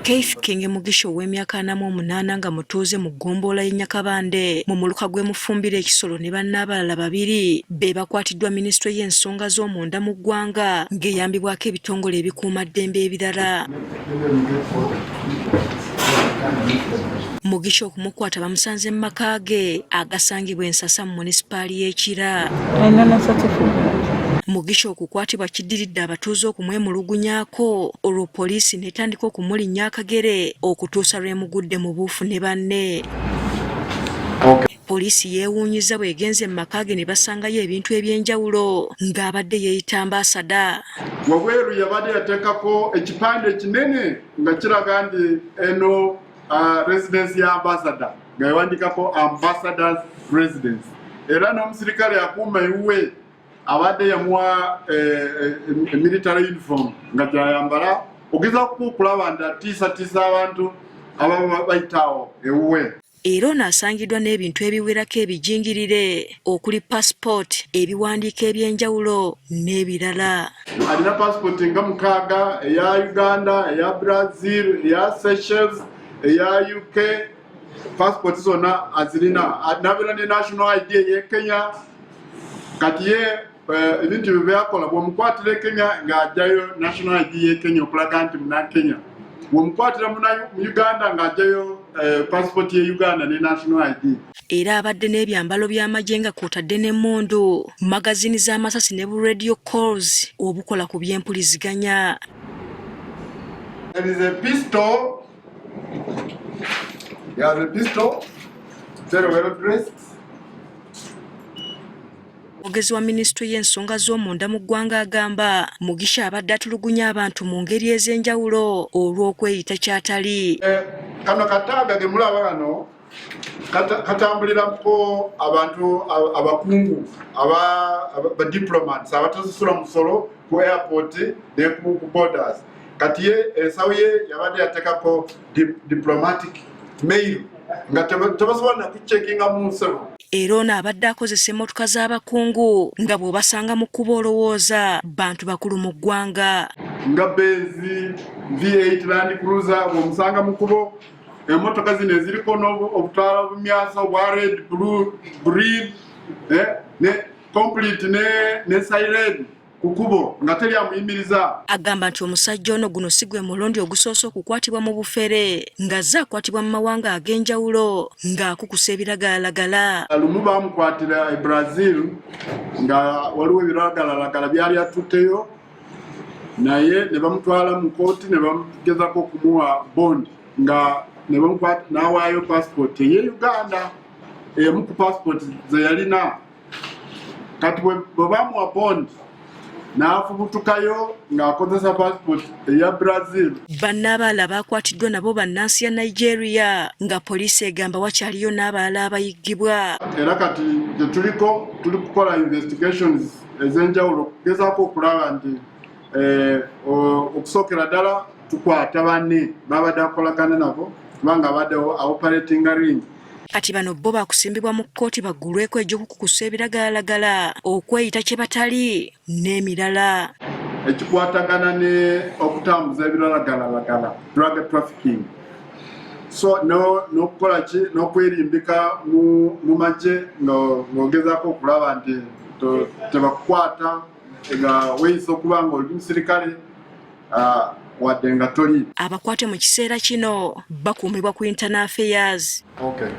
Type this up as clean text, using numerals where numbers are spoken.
Keith King Mugisha ow'emyaka 48 nga mutuuze mu ggombolola y'Nyakabande mu muluka gwe Mufumbira ekisolo ne bannaabalala babiri be bakwatiddwa Minisitule y'ensonga z'omunda mu ggwanga ng'eyambibwako ebitongole ebikuuma ddembe ebirala. Mugisha okumukwata bamusanze mu maka ge agasangibwa Ensasa mu munisipaali y'Ekira. Mugisha okukwatibwa kiddiridde abatuuze okumwemulugunyaako olwo poliisi n'etandika okumulinnya akagere okutuusa lw'emugudde mu buufu ne banne. Poliisi yeewuunyiza bw'egenze mu maka ge ne basangayo ebintu eby'enjawulo ng'abadde yeeyita ambasada. Wabweru yabadde yateekako ekipande kinene nga kiraga nti eno residence ya ambasada nga yawandikako ambassadors residence. Era n'omusirikale akuuma ewuwe abadde yamuwa military uniform nga gyayambala ogezaako okulaba nti atiisatiisa abantu ababa bayitaawo ewuwe. Era ono asangidwa n'ebintu ebiwerako ebijingirire okuli passport, ebiwandiiko eby'enjawulo n'ebirala. Alina passport nga 6 eya Uganda, eya Brazil, eya Seychelles, eya UK. Passport zonna azirina. N'abeera ne national ID ye Kenya. Kati ye ebintu bye byakola bw'omukwatira Kenya ng'ajjayo national ID ye Kenya okulaga nti Munnakenya. Bw'omukwatira mu Uganda ng'ajjayo passport ye Uganda ne national ID. Era abadde n'ebyambalo by'amagye nga kw'otadde n'emmundu, magazini z'amasasi ne bu radio calls obukola ku by'empuliziganya. There is a pistol. He has a pistol. Very well dressed. Omwogezi wa Minisitule y'ensonga z'omunda mu ggwanga agamba Mugisha abadde atulugunya abantu mu ngeri ez'enjawulo olw'okweyita ky'atali. Kano kataaga ge mulaba wano katambulirako abantu abakungu aba diplomats abatasasula musolo ku airport ne ku borders. Kati ye ensawo ye yabadde yateekako diplomatic mail nga tebasobola na kucekinga mu nsalo. Era ono abadde akozesa emmotoka z'abakungu nga bw'obasanga mu kkuba olowooza bantu bakulu mu ggwanga. Nga Benz V8 Land Cruiser bw'omusanga mu kkubo emmotoka zino eziriko n'obutaala obumyasa obwa red, blue, green ne complete ne siren ku kkubo nga teri amuyimiriza. Agamba nti omusajja ono guno si gwe mulundi ogusoose okukwatibwa mu bufere ng'azze akwatibwa mu mawanga ag'enjawulo ng'akukusa ebiragalalagala. Lumu baamukwatira e Brazil nga waliwo ebiragalalagala byali atutteyo naye ne bamutwala mu kooti ne bamugezako okumuwa bond nga ne bamukwata n'awaayo passport ye Uganda emu ku passport ze yalina. Kati bwe bamuwa bond n'afubutukayo ng'akozesa passport eya Brazil. Bannaabala baakwatiddwa nabo bannansi ya Nigeria nga poliisi egamba wakyaliyo n'abalala abayiggibwa. Era kati tuli kukola investigations ez'enjawulo okugezaako okulaba nti okusookera ddala tukwata banne babadde akolagana nabo kubanga abadde operating ring. Kati bano bo baakusimbibwa mu kkooti baggulweko egy'okukukusa ebiragalalagala okweyita kye batali n'emirala. Ekikwatagana ne okutambuza ebiragalalagala drug trafficking. So n'okukola ki n'okwerimbika mu magye ng'ogezaako okulaba nti tebakukwata nga weeyisa okuba ng'oli musirikale wadde nga toli. Abakwate mu kiseera kino bakuumibwa ku Internal Affairs. Okay.